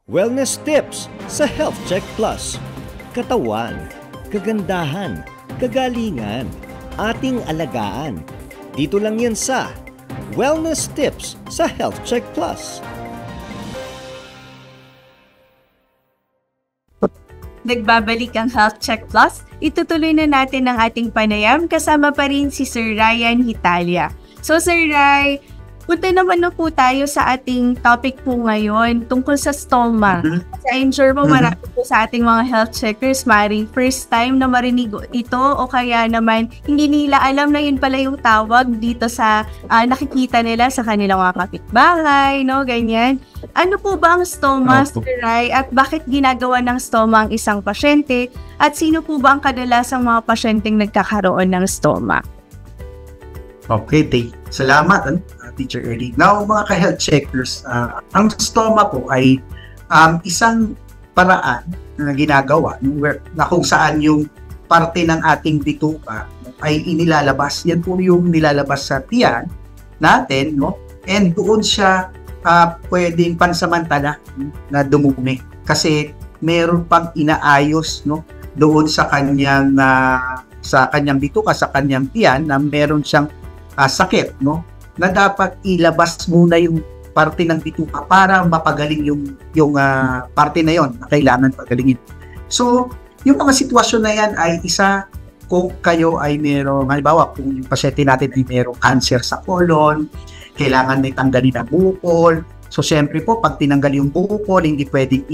Wellness tips sa Health Check Plus. Katawan, kagandahan, kagalingan, ating alagaan. Dito lang yan sa Wellness tips sa Health Check Plus. Nagbabalik ang Health Check Plus. Itutuloy na natin ang ating panayam kasama pa rin si Sir Ryan Hitalia. So Sir Ray, punta naman na po tayo sa ating topic po ngayon tungkol sa stoma. Kasi I'm sure po marami po sa ating mga health checkers, maring first time na marinig ito o kaya naman hindi nila alam na yun pala yung tawag dito sa nakikita nila sa kanilang mga kapitbahay, no? Ganyan. Ano po ba ang stoma, Sir Ray? At bakit ginagawa ng stoma ang isang pasyente? At sino po ba ang kadalasang mga pasyenteng nagkakaroon ng stoma? Okay, salamat, Teacher Eddie. Now, mga ka-health checkers, ang stoma po ay isang paraan na ginagawa na kung saan yung parte ng ating bituka ay inilalabas. Yan po yung nilalabas sa tiyan natin, no? And doon siya pwedeng pansamantala na dumumi. Kasi meron pang inaayos, no? Doon sa kanyang bituka, sa kanyang tiyan na meron siyang sakit, no? Na dapat ilabas muna yung parte ng bituka para mapagaling yung parte na yon na kailangan pagalingin. So, yung mga sitwasyon na yan ay isa kung kayo ay merong, halimbawa kung yung pasyente natin ay merong cancer sa colon, kailangan may tanggalin ang bukol. So, syempre po, pag tinanggal yung bukol, hindi pwedeng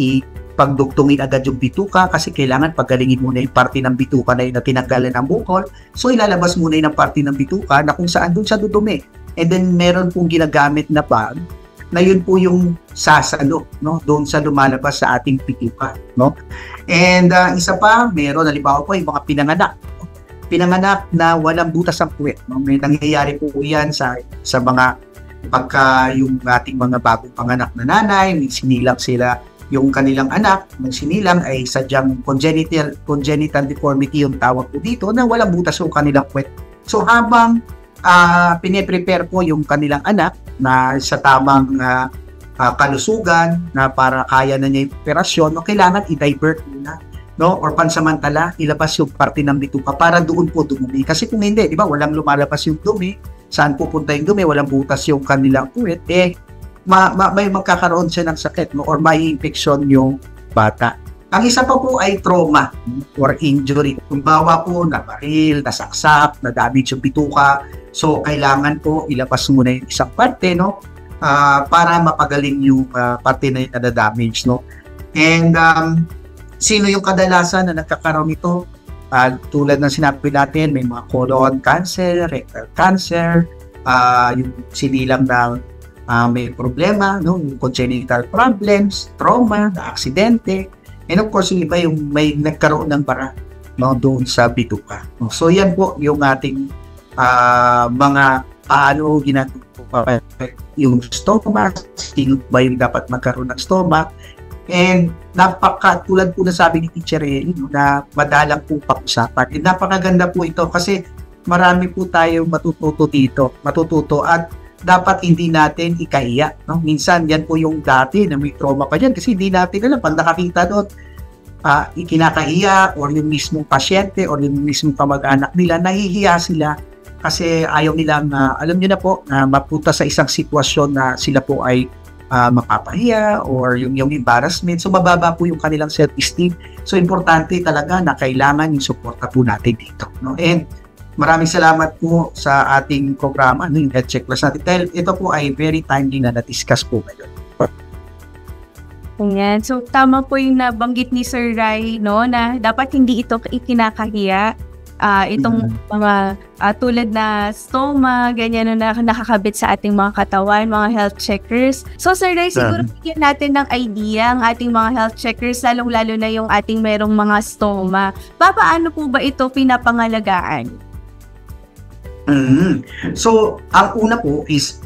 pagdugtungin agad yung bituka kasi kailangan pagalingin muna yung parte ng bituka na yun na tinanggalan ng bukol. So, ilalabas muna yung parte ng bituka na kung saan doon siya dudumi. And then, meron pong ginagamit na bag na yun po yung sasalo, no? Doon sa lumalabas sa ating bituka, no? And isa pa, meron, halimbawa po, yung mga pinanganak. Pinanganak na walang butas ang puwet, no? May nangyayari po yan sa mga pagka yung ating mga bagong panganak na nanay, may sinilang sila yung kanilang anak, ng sinilang ay sadyang congenital deformity yung tawag po dito na walang butas yung kanilang puwet. So habang pine-prepare po yung kanilang anak na sa tamang kalusugan na para kaya na niya yung operasyon, no, kailangan i-divert muna, no, or pansamantala ilabas yung parte ng bituka para doon po dumumi. Kasi kung hindi, di ba, walang lumalabas yung dumi, saan pupunta yung dumi, walang butas yung kanilang puwet, may magkakaroon siya ng sakit, no, or may infection yung bata. Ang isa pa po ay trauma or injury. Kumbawa po, nabaril, nasaksak, na-damage yung bituka. So, kailangan po ilabas muna yung isang parte, no, para mapagaling yung parte na yung na-damage, no. And sino yung kadalasan na nagkakaroon nito? Tulad ng sinabi natin, may mga colon cancer, rectal cancer, yung sinilang na may problema, no, yung congenital problems, trauma, na aksidente, and of course, yung iba yung may nagkaroon ng bara, no, doon sa bituka. So, yan po yung ating mga paano ginagawa yung stomach, sino ba yung dapat magkaroon ng stomach, and tulad po na sabi ni Teacher Eli, na madalang po pag-usapan. And napakaganda po ito kasi marami po tayo matututo at dapat hindi natin ikahiya, no? Minsan yan po yung dati na may trauma pa dyan kasi hindi natin alam, pag nakakita doon, ikinakahiya or yung mismong pasyente or yung mismong kamag-anak nila, nahihiya sila kasi ayaw nilang, alam nyo na po, mapunta sa isang sitwasyon na sila po ay mapapahiya or yung embarrassment. So, mababa po yung kanilang self-esteem. So, importante talaga na kailangan yung suporta po natin dito, no? And maraming salamat po sa ating programa, yung Health Check Plus natin. Dahil ito po ay very timely na na-discuss po ngayon. Ayan. So, tama po yung nabanggit ni Sir Ray, no, na dapat hindi ito ikinakahiya. Itong mga tulad na stoma, ganyan na nakakabit sa ating mga katawan, mga health checkers. So, Sir Ray, siguro bigyan natin ng idea ang ating mga health checkers, lalong-lalo na yung ating merong mga stoma. Paano po ba ito pinapangalagaan? So, ang una po is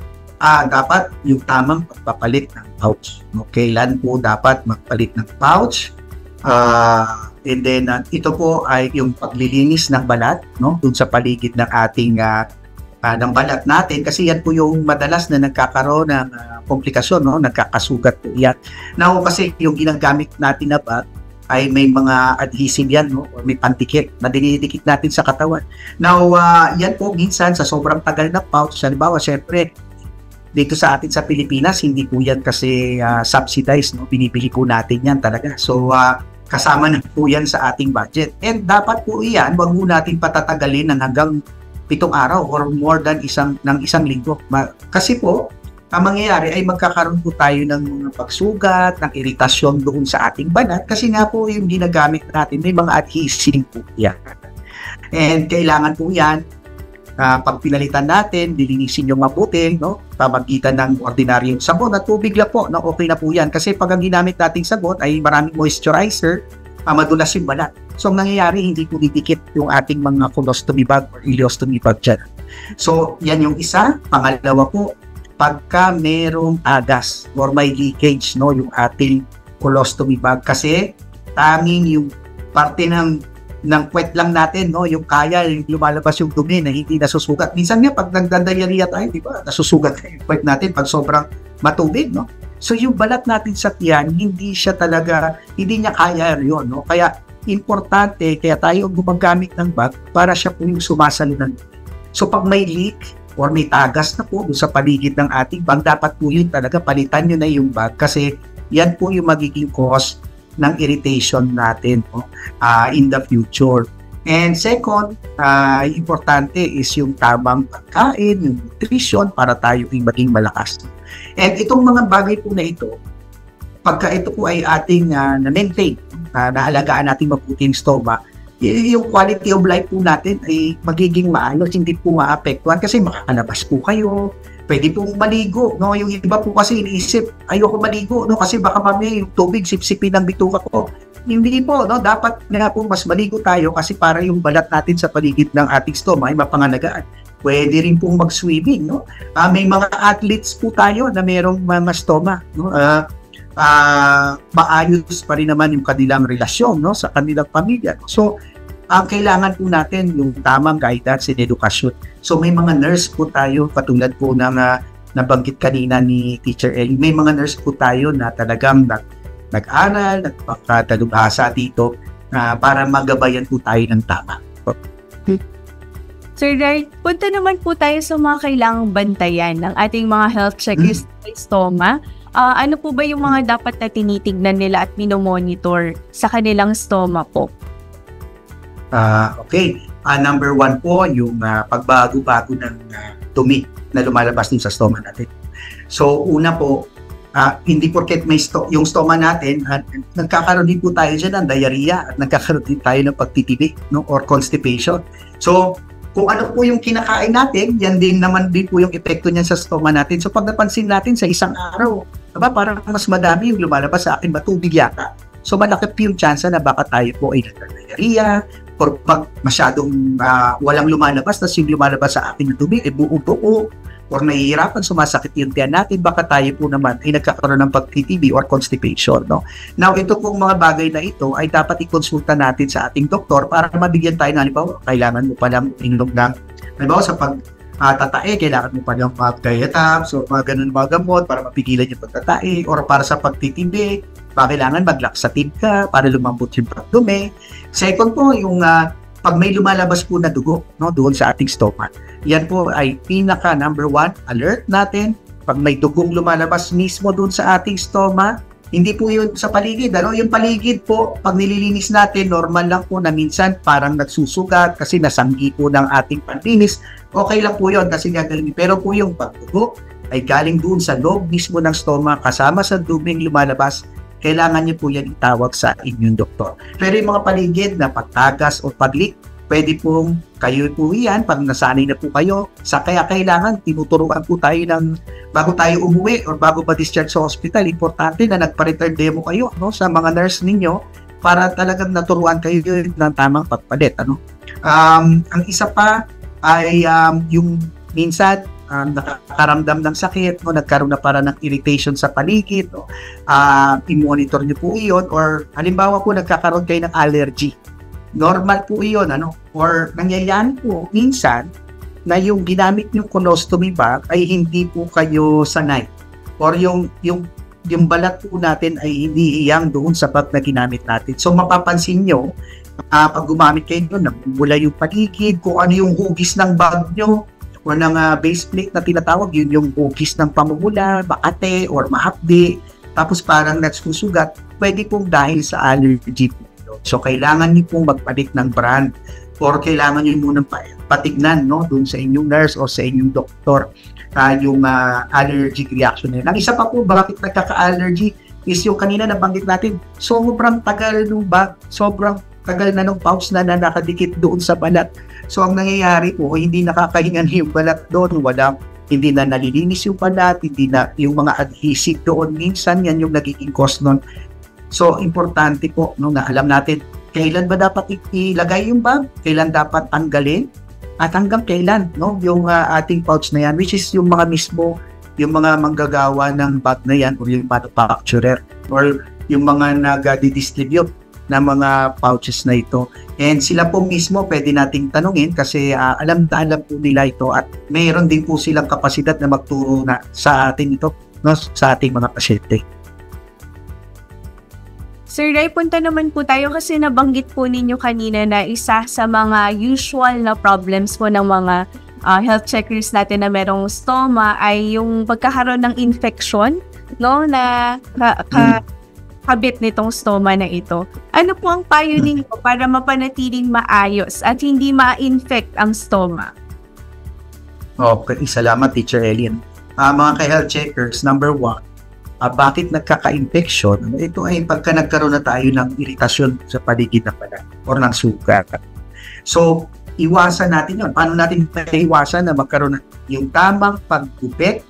dapat yung tamang pagpapalit ng pouch. Kailan po dapat magpalit ng pouch? And then, ito po ay yung paglilinis ng balat, no, dun sa paligid ng ating ng balat natin kasi yan po yung madalas na nagkakaroon ng komplikasyon, no? Nagkakasugat po yan. Now, kasi yung ginagamit natin na bag ay may mga adhesive yan, no? Or may pantikit na dinidikit natin sa katawan. Now, yan po minsan sa sobrang tagal na pouch, halimbawa, syempre, dito sa atin sa Pilipinas, hindi po yan kasi subsidized, no? Binibili po natin yan talaga. So, kasama na po yan sa ating budget. And dapat po yan, wag mo natin patatagalin ng hanggang 7 araw or more than isang linggo. Kasi po, ang mangyayari ay magkakaroon po tayo ng mga pagsugat, ng iritasyon doon sa ating balat kasi nga po yung ginagamit natin, may mga adhesive po yan. And kailangan po yan, pag pinalitan natin, dilinisin yung mabuti, no? Pamagitan ng ordinaryong sabon at tubig lang po, no? Okay na po yan. Kasi pag ang ginamit nating sabon ay maraming moisturizer, madulas yung balat. So, ang nangyayari, hindi po didikit yung ating mga colostomy bag or ileostomy bag dyan. So, yan yung isa. Pangalawa po, pagka merong agas or may leakage, no, yung ating colostomy bag kasi tanging yung parte ng puwet lang natin, no, yung kaya yung lumalabas yung dumi na hindi nasusugat. Minsan nga pag nagdadayariya tayo, di ba, nasusugat yung puwet natin pag sobrang matubig, no. So yung balat natin sa tiyan, hindi niya kaya yun, no. Kaya importante, kaya tayo gumagamit ng bag para siya po yung sumasalunan. So pag may leak or may tagas na po sa paligid ng ating bag, dapat po yun talaga palitan nyo na yung bag kasi yan po yung magiging cause ng irritation natin in the future. And second, importante is yung tamang pagkain, yung nutrition para tayo maging malakas. And itong mga bagay po na ito, pagka ito po ay ating na-maintain, naalagaan natin mabuti yung stomach, yung quality of life po natin ay magiging maayos, hindi po maapektuhan kasi makakalabas po kayo, pwede pong maligo, no? Yung iba po kasi iniisip, ayoko maligo, no? Kasi baka mamaya yung tubig sipsipin ng bituka ko. Hindi po, no? Dapat nga po mas maligo tayo kasi para yung balat natin sa paligid ng ating stomach ay mapangalagaan. Pwede rin pong mag-swimming, no? May mga athletes po tayo na merong mga stomach, no? Maayos pa rin naman yung kanilang relasyon, no, sa kanilang pamilya. So, ang kailangan po natin yung tamang guidance and edukasyon. So, may mga nurse po tayo, katulad po ng nabanggit kanina ni Teacher Ellie, may mga nurse po tayo na talagang nag-aral, nagpakatalubhasa dito para magabayan po tayo ng tama. Sir Ray, punta naman po tayo sa mga kailangang bantayan ng ating mga health checkers sa stoma. Ano po ba yung mga dapat na tinitignan nila at minomonitor sa kanilang stoma po? Okay. Number 1 po, yung pagbago-bago ng dumi na lumalabas din sa stoma natin. So, una po, hindi porket may yung stoma natin, nagkakaroon din po tayo dyan ng diarrhea at nagkakaroon din tayo ng pagtitibig, no, or constipation. So, kung ano po yung kinakain natin, yan din naman din po yung epekto niyan sa stoma natin. So, pag napansin natin sa isang araw, parang mas madami yung lumalabas sa akin, matubig yata. So, malaki po yung chance na baka tayo po ay nagka-diarrhea, or pag masyadong walang lumalabas, tapos yung lumalabas sa akin na tubig, buo-buo, or nahihirapan, sumasakit yung tiyan natin, baka tayo po naman ay nagkakaroon ng pagtitibi or constipation, no? Now, ito pong mga bagay na ito ay dapat ikonsulta natin sa ating doktor para mabigyan tayo ng halimbawa, kailangan mo palang inom ng, halimbawa sa pagtatae, kailangan mo palang mag-diet-up, so mga ganun mga gamot para mapigilan yung pagtatae, or para sa pagtitibi, kailangan mag-laxative ka para lumambot yung pagdumi. Second po, yung pag may lumalabas po na dugo, no, doon sa ating stomach, yan po ay pinaka number 1 alert natin. Pag may dugong lumalabas mismo doon sa ating stomach, hindi po yun sa paligid. Yung paligid po, pag nililinis natin, normal lang po na minsan parang nagsusugat kasi nasanggi po ng ating panlinis. Okay lang po yun kasi gagaling. Pero po yung pagdugo ay galing doon sa loob mismo ng stomach kasama sa duming lumalabas, kailangan niyo po yan itawag sa inyong doktor. Pero yung mga paligid na pagtagas o paglik, pwede pong kayo po yan, pag nasanay na po kayo, kaya kailangan tinuturuan po tayo ng, bago tayo umuwi or bago pa-discharge sa hospital, importante na nagpa-return demo kayo, no, sa mga nurse ninyo para talagang naturuan kayo ng tamang pagpalit. Ano? Ang isa pa ay yung minsan, nakakaramdam ng sakit, no, nagkaroon na para ng irritation sa paligid, no, i-monitor niyo po iyon, or halimbawa po nagkakaroon kayo ng allergy. Normal po iyon, or nangyayari po minsan na yung ginamit yung colostomy bag ay hindi po kayo sanay or yung balat po natin ay hindi hiyang doon sa bag na ginamit natin. So mapapansin nyo, pag gumamit kayo doon, nabubula yung paligid, kung ano yung hugis ng bag nyo o ng base plate na tinatawag, yun yung hugis ng pamumula, makate or mahapdi, tapos parang nagsusugat, pwede pong dahil sa allergy po. So kailangan nyo pong magpalit ng brand or kailangan nyo munang patignan, no, doon sa inyong nurse o sa inyong doktor yung allergic reaction nila. Ang isa pa po, bakit nagkaka-allergy is yung kanina nabanggit natin, sobrang tagal ng bag, sobrang tagal na ng pouch na nakadikit doon sa balat. So ang nangyayari po, hindi nakakahingan yung balat doon, hindi na nalilinis yung balat, hindi na yung mga adhesive doon, minsan yan yung nagiging cause nun. So importante po, no, na alam natin kailan ba dapat ilagay yung bag, kailan dapat tanggalin, at hanggang kailan, no, yung ating pouch na yan, which is yung mga mismo, yung mga manggagawa ng bag na yan or yung manufacturer or yung mga nag-distribute na mga pouches na ito. And sila po mismo pwede nating tanungin kasi alam po nila ito at mayroon din po silang kapasidad na magturo na sa atin ito, no, sa ating mga pasyente. Sir Ray, punta naman po tayo kasi nabanggit po ninyo kanina na isa sa mga usual na problems po ng mga health checkers natin na merong stoma ay yung pagkakaroon ng infection, no, na kabit nitong stoma na ito. Ano po ang payo ninyo para mapanatiling maayos at hindi ma-infect ang stoma? Okay, salamat Teacher Elin. Mga ka-health checkers, number 1, bakit nagkaka-infection? Ito ay pagka nagkaroon na tayo ng iritasyon sa paligid ng balat or ng sugat. So, iwasan natin yun. Paano natin maiwasan na magkaroon yung tamang paggupit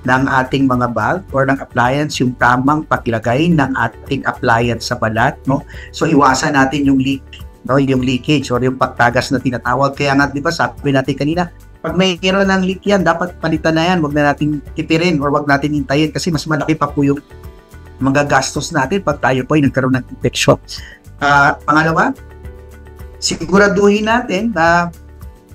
ng ating mga bag or ng appliance, yung tamang paglagay ng ating appliance sa balat, no? So, iwasan natin yung leak, no? Yung leakage or yung pagtagas na tinatawag. Kaya nga, di ba, sabi natin kanina, pag may mayroon ng leak yan, dapat palitan na yan. Huwag na natin tipirin or huwag natin hintayin kasi mas malaki pa po yung mga gastos natin pag tayo po ay nagkaroon ng infection. Pangalawa, siguraduhin natin na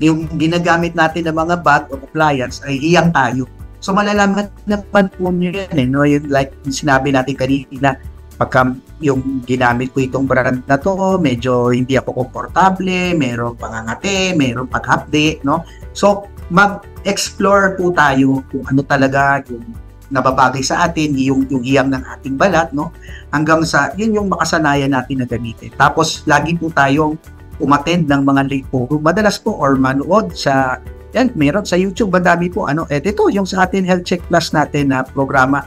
yung ginagamit natin ng mga bag o appliance ay hiyang tayo. So malalaman naman po nyo yan, no? Yung, like sinabi natin kanina, pagka yung ginamit ko itong brand na to, medyo hindi ako komportable, merong pangangate, merong paghapdi, no? So, mag-explore po tayo kung ano talaga yung nababagay sa atin, yung hiyang ng ating balat, no? Hanggang sa, yun yung makasanayan natin na gamitin. Tapos, lagi po tayong umattend ng mga late forum, madalas po, or manood sa, yan, meron sa YouTube, madami po, ito, yung sa atin Health Check Plus natin na programa,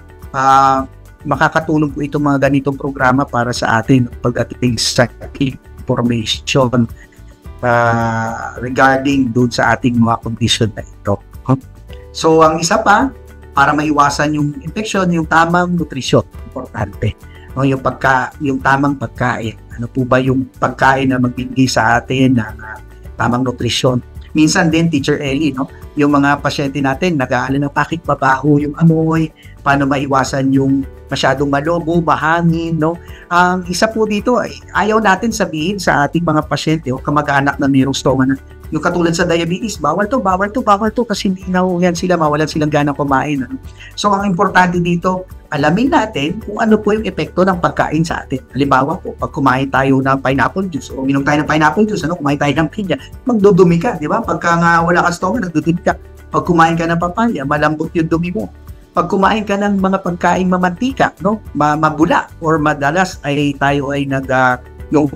makakatulong po itong mga ganitong programa para sa atin pagdating sa information regarding doon sa ating mga condition na ito. So, ang isa pa, para maiwasan yung infection, yung tamang nutrisyon, importante. No, yung tamang pagkain. Ano po ba yung pagkain na magbibigay sa atin ng tamang nutrisyon? Minsan din, Teacher Ellie, no, yung mga pasyente natin, nag-aalala ng bakit babaho yung amoy, paano maiwasan yung masyadong malobo, mahangin, no? Ang isa po dito, ayaw natin sabihin sa ating mga pasyente o kamag-anak na mayroong stoma na yung katulad sa diabetes, bawal to kasi hindi na yan sila, mawalan silang ganang kumain. Ano? So, ang importante dito, alamin natin kung ano po yung epekto ng pagkain sa atin. Halimbawa po, pag kumain tayo ng pineapple juice o minom tayo ng pineapple juice, kumain tayo ng pinya, magdudumi ka, di ba? Pagka nga wala ka stoma, nagdudumi ka. Pag kumain ka ng papaya, malambot yung dumi mo. Pag kumain ka ng mga pagkain mamantika, no, mabula or madalas ay tayo ay yung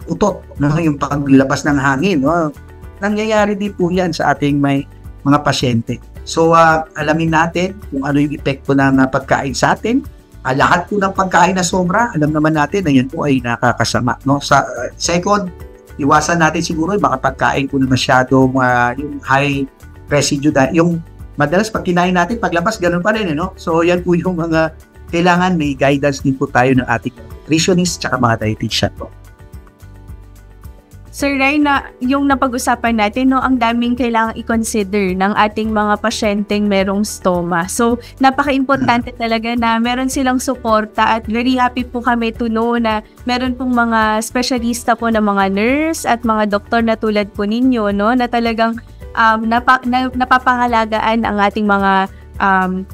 utot, no, yung paglabas ng hangin, no. Nangyayari din po 'yan sa ating may mga pasyente. So alamin natin kung ano yung epekto ng pagkain sa atin. Lahat po ng pagkain na sobra, alam naman natin na yan po ay nakakasama, no. Sa second, iwasan natin siguro yung mga pagkain po na masyadong yung high residue, yung madalas pag kinain natin, paglabas, ganun pa rin, no? So, yan po yung mga kailangan may guidance din po tayo ng ating nutritionist tsaka mga dietitian po. Sir Ray, yung napag-usapan natin, no, ang daming kailangang i-consider ng ating mga pasyenteng merong stoma. So, napaka-importante talaga na meron silang suporta at very happy po kami to know na meron pong mga specialista po na mga nurse at mga doktor na tulad po ninyo, no, na talagang napapangalagaan ang ating mga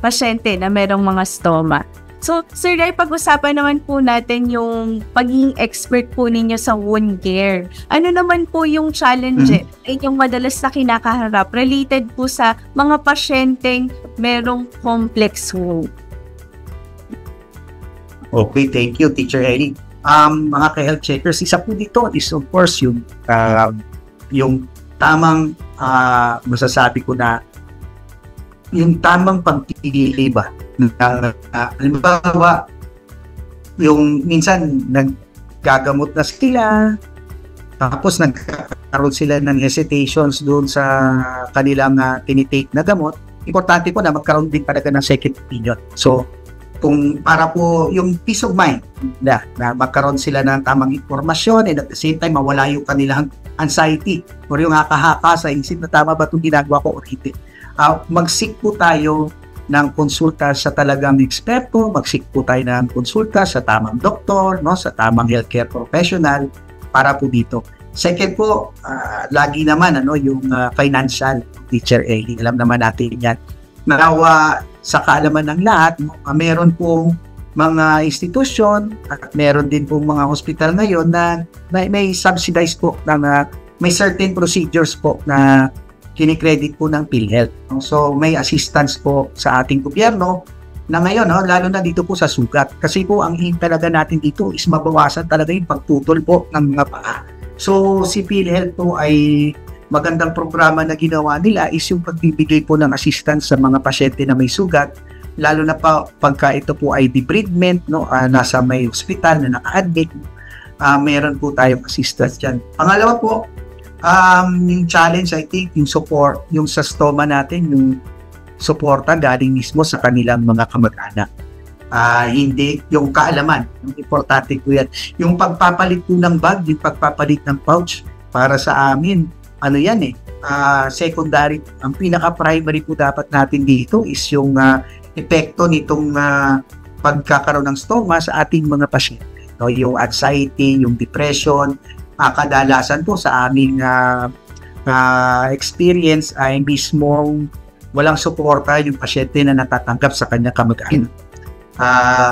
pasyente na merong mga stoma. So, Sir Ray, pag-usapan naman po natin yung pagiging expert po ninyo sa wound care. Ano naman po yung challenge yung madalas na kinakaharap related po sa mga pasyenteng merong complex wound? Okay, thank you, Teacher Ellie. Mga ka-health checkers, isa po dito is of course yung tamang masasabi ko na yung tamang pagpili ba halimbawa yung minsan naggagamot na sila tapos nagkaroon sila ng hesitations doon sa kanilang tinitake na gamot. Importante po na magkaroon din talaga ng second opinion. So kung para po yung peace of mind na magkaroon sila ng tamang informasyon and at the same time mawala yung kanilang anxiety or yung haka-haka sa isip na tama ba itong ginagawa ko o hindi. Mag-seek po tayo ng konsulta sa talagang eksperto, mag-seek po tayo ng konsulta sa tamang doktor, no, sa tamang healthcare professional para po dito. Second po, lagi naman yung financial, Teacher Ellie, alam naman natin yan. Nawa sa kaalaman ng lahat, meron pong mga institusyon at meron din pong mga hospital ngayon na may subsidized po na may certain procedures po na kinikredit po ng PhilHealth. So may assistance po sa ating gobyerno na ngayon, lalo na dito po sa sugat. Kasi po ang aim talaga natin dito is mabawasan talaga yung pagtutol po ng mga paa. So si PhilHealth po ay magandang programa na ginawa nila is yung pagbibigay po ng assistance sa mga pasyente na may sugat, lalo na pagka ito po ay debridement, nasa may hospital na naka-admit, meron po tayong assistance dyan. Pangalawa po, yung challenge, I think, yung support, yung sa stoma natin, yung suporta galing mismo sa kanilang mga kamag-anak. Hindi yung kaalaman, yung importante po yan. Yung pagpapalit po ng bag, yung pagpapalit ng pouch, para sa amin, secondary. Ang pinaka-primary po dapat natin dito is yung epekto nitong pagkakaroon ng stoma sa ating mga pasyente. Yung anxiety, yung depression, kadalasan po sa aming experience ay mismo walang suporta yung pasyente na natatanggap sa kanyang kamag-anak.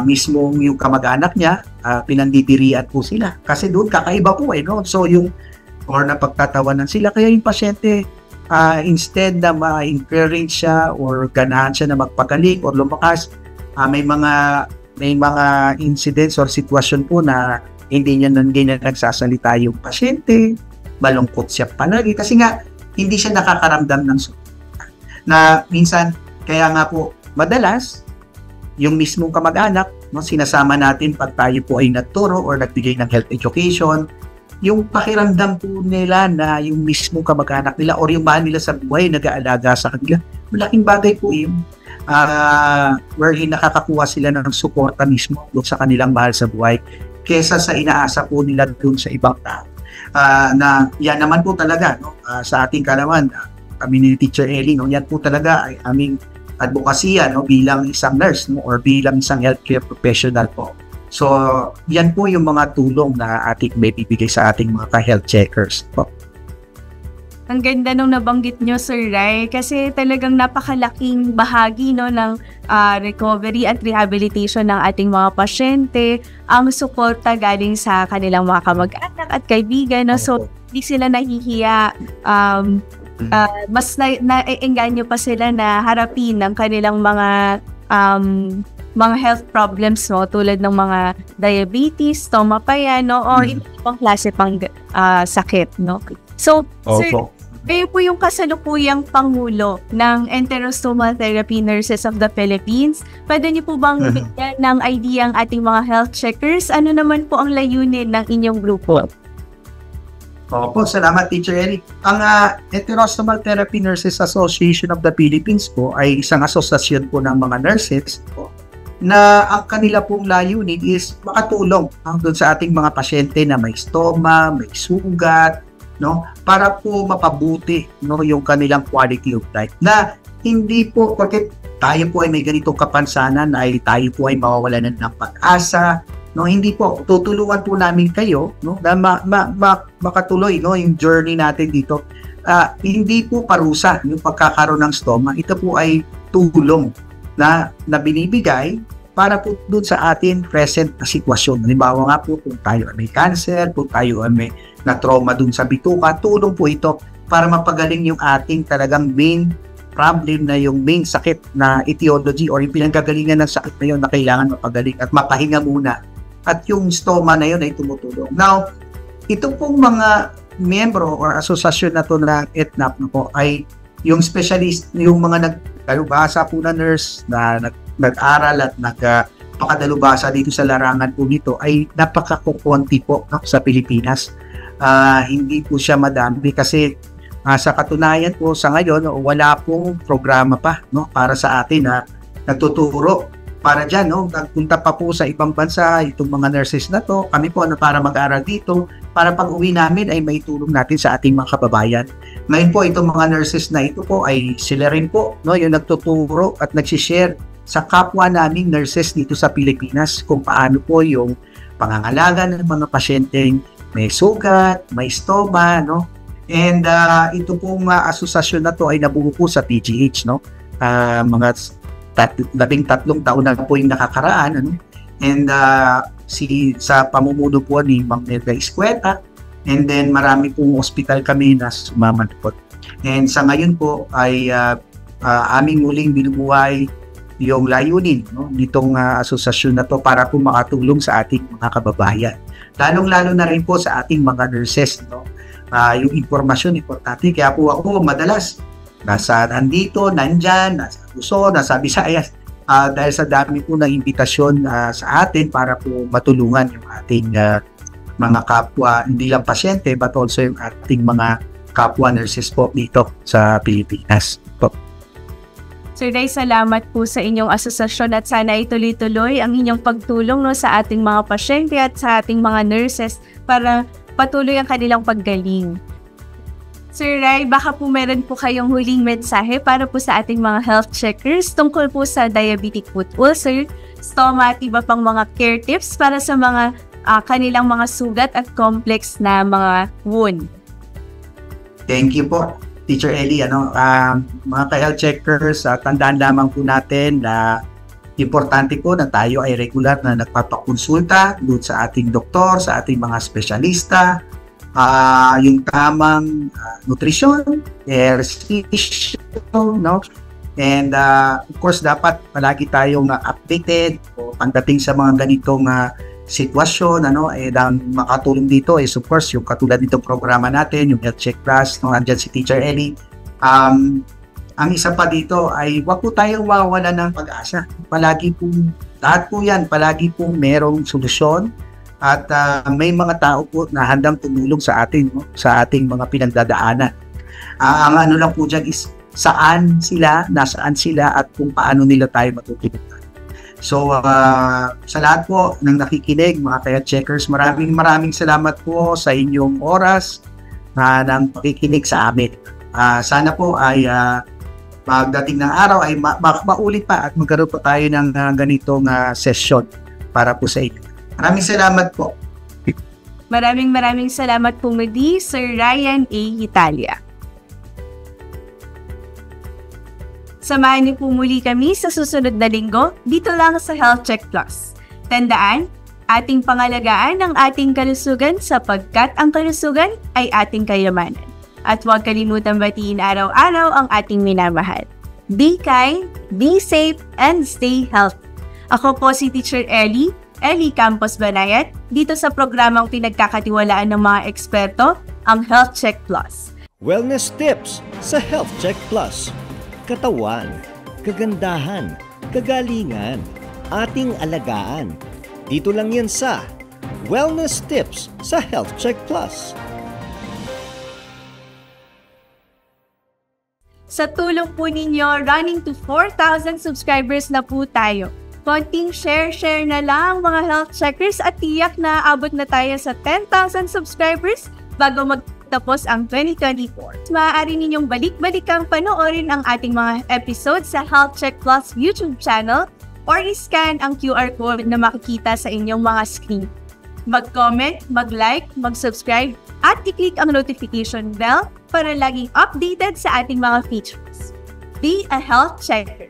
Mismo yung kamag-anak niya, pinandidirian po sila. Kasi doon kakaiba po So yung or napagtatawanan sila, kaya yung pasyente instead na ma-encourage siya or ganahan siya na magpagaling or lumakas, may mga incidents or sitwasyon po na hindi niya nagsasalita yung pasyente, malungkot siya palagi kasi nga hindi siya nakakaramdam ng suporta. Na minsan, kaya nga po madalas yung mismong kamag-anak, sinasama natin pag tayo po ay nagturo or nagbigay ng health education, yung pakiramdam po nila na yung mismong kamag-anak nila or yung mahal nila sa buhay nag-aalaga sa kanila, malaking bagay po yun. Wherein nakakakuha sila ng suporta mismo sa kanilang mahal sa buhay kesa sa inaasa po nila doon sa ibang tao. Na yan naman po talaga sa ating kalaman, kami ni Teacher Ellie, yan po talaga ay aming advokasya bilang isang nurse or bilang isang healthcare professional po. So, yan po yung mga tulong na ating may bibigay sa ating mga ka-health checkers po. Ang ganda nung nabanggit nyo, Sir Ray, kasi talagang napakalaking bahagi ng recovery at rehabilitation ng ating mga pasyente, ang suporta galing sa kanilang mga kamag-anak at kaibigan. So, hindi sila nahihiya, mas na-engganyo pa sila na harapin ng kanilang mga health problems tulad ng mga diabetes, stoma pa yan, o ibang klase pang sakit. So, Sir, kayo po yung kasalukuyang Pangulo ng Enterostomal Therapy Nurses of the Philippines. Pwede niyo po bang bigyan ng idea ang ating mga health checkers? Ano naman po ang layunin ng inyong grupo? Opo, salamat Teacher Ellie. Ang Enterostomal Therapy Nurses Association of the Philippines po ay isang asosasyon po ng mga nurses po na ang kanila pong layunin is makatulong doon sa ating mga pasyente na may stoma, may sugat, para po mapabuti yung kanilang quality of life. Na hindi po, porque tayo po ay may ganitong kapansanan ay tayo po ay mawawalan ng pag-asa, hindi po, tutulungan po namin kayo na makatuloy yung journey natin dito. hindi po parusa yung pagkakaroon ng stoma. Ito po ay tulong na binibigay para po doon sa atin present na sitwasyon. Halimbawa nga po, kung tayo ay may cancer, kung tayo ay may na-trauma doon sa bituka, tulong po ito para mapagaling yung ating talagang main problem na yung main sakit na etiology or yung pinanggagalingan ng sakit na yun na kailangan mapagaling at mapahinga muna. At yung stoma na yun ay tumutulong. Now, ito pong mga miyembro or asosasyon na to na ETNAP na po ay yung specialist, yung mga nagdalubhasa po na nurse na nag-aral at nagpakadalubhasa dito sa larangan po nito ay napakakukunti po, no, sa Pilipinas. Hindi po siya madami kasi sa katunayan po sa ngayon, wala pong programa pa, no, para sa atin na nagtuturo para dyan, no, nagpunta pa po sa ibang bansa itong mga nurses na to, kami po para mag-aral dito, para pag uwi namin ay maitulong natin sa ating mga kababayan. Ngayon po itong mga nurses na ito po ay sila rin po, no, yung nagtuturo at nagsishare sa kapwa naming nurses dito sa Pilipinas kung paano po yung pangangalaga ng mga pasyenteng may sugat, may stoma, no. And ito pong asosasyon na to ay nabuo po sa PGH, no. Mga 13 taon na po yung nakakaraan, ano? And sa pamumuno po ni Ma'am Nelda Escueta, and then marami pong hospital kami na sumamanpot. And sa ngayon po ay aming muling binubuhay yung layunin, no, nitong asosasyon na to para po makatulong sa ating mga kababayan. Lalong-lalo na rin po sa ating mga nurses, no. Yung impormasyon importante, kaya po ako madalas nandito, nandyan, nasa Luzon, nasa Visayas, dahil sa dami po ng imbitasyon sa atin para po matulungan yung ating mga kapwa, hindi lang pasyente but also yung ating mga kapwa nurses po dito sa Pilipinas po. Sir Ray, salamat po sa inyong asosasyon at sana ituloy-tuloy ang inyong pagtulong, no, sa ating mga pasyente at sa ating mga nurses para patuloy ang kanilang paggaling. Sir Ray, baka po meron po kayong huling mensahe para po sa ating mga health checkers tungkol po sa diabetic foot ulcer, stoma at iba pang mga care tips para sa mga kanilang mga sugat at complex na mga wound. Thank you po, Teacher Ellie. Mga ka-health checkers, tandaan lamang po natin na importante po na tayo ay regular na nagpapakonsulta doon sa ating doktor, sa ating mga espesyalista, yung tamang nutrition, exercise, no? And of course, dapat palagi tayong updated pagdating sa mga ganitong sitwasyon, makatulong dito is of course yung katulad nitong programa natin, yung Health Check Plus, no, andyan si Teacher Ellie. Ang isa pa dito ay wag po tayong mawawala ng pag-asa. Palagi pong, lahat po yan, palagi pong merong solusyon at may mga tao po na handang tumulong sa atin, no, sa ating mga pinagdadaanan. Ang ano lang po dyan is saan sila, nasaan sila at kung paano nila tayo matutulungan. So, sa lahat po ng nakikinig, mga kaya checkers, maraming salamat po sa inyong oras ng pakikinig sa amin. Sana po ay pagdating ng araw ay maulit pa at magkaroon pa tayo ng ganitong session para po sa inyo. Maraming salamat po. Maraming salamat po muli, Sir Ryan A. Italia. Samahan niyo po muli kami sa susunod na linggo dito lang sa Health Check Plus. Tandaan, ating pangalagaan ang ating kalusugan sapagkat ang kalusugan ay ating kayamanan. At huwag kalimutan batiin araw-araw ang ating minamahal. Be kind, be safe, and stay healthy. Ako po si Teacher Ellie Campos Banayat, dito sa programang pinagkakatiwalaan ng mga eksperto, ang Health Check Plus. Wellness tips sa Health Check Plus. Katawan, kagandahan, kagalingan, ating alagaan. Dito lang yan sa Wellness tips sa Health Check Plus. Sa tulong po ninyo, running to 4,000 subscribers na po tayo. Konting share na lang mga health checkers at tiyak na abot na tayo sa 10,000 subscribers bago magtapos ang 2024. Maaari ninyong balik-balikang panoorin ang ating mga episodes sa Health Check Plus YouTube channel or i-scan ang QR code na makikita sa inyong mga screen. Mag-comment, mag-like, mag-subscribe at i-click ang notification bell para laging updated sa ating mga features. Be a health checker.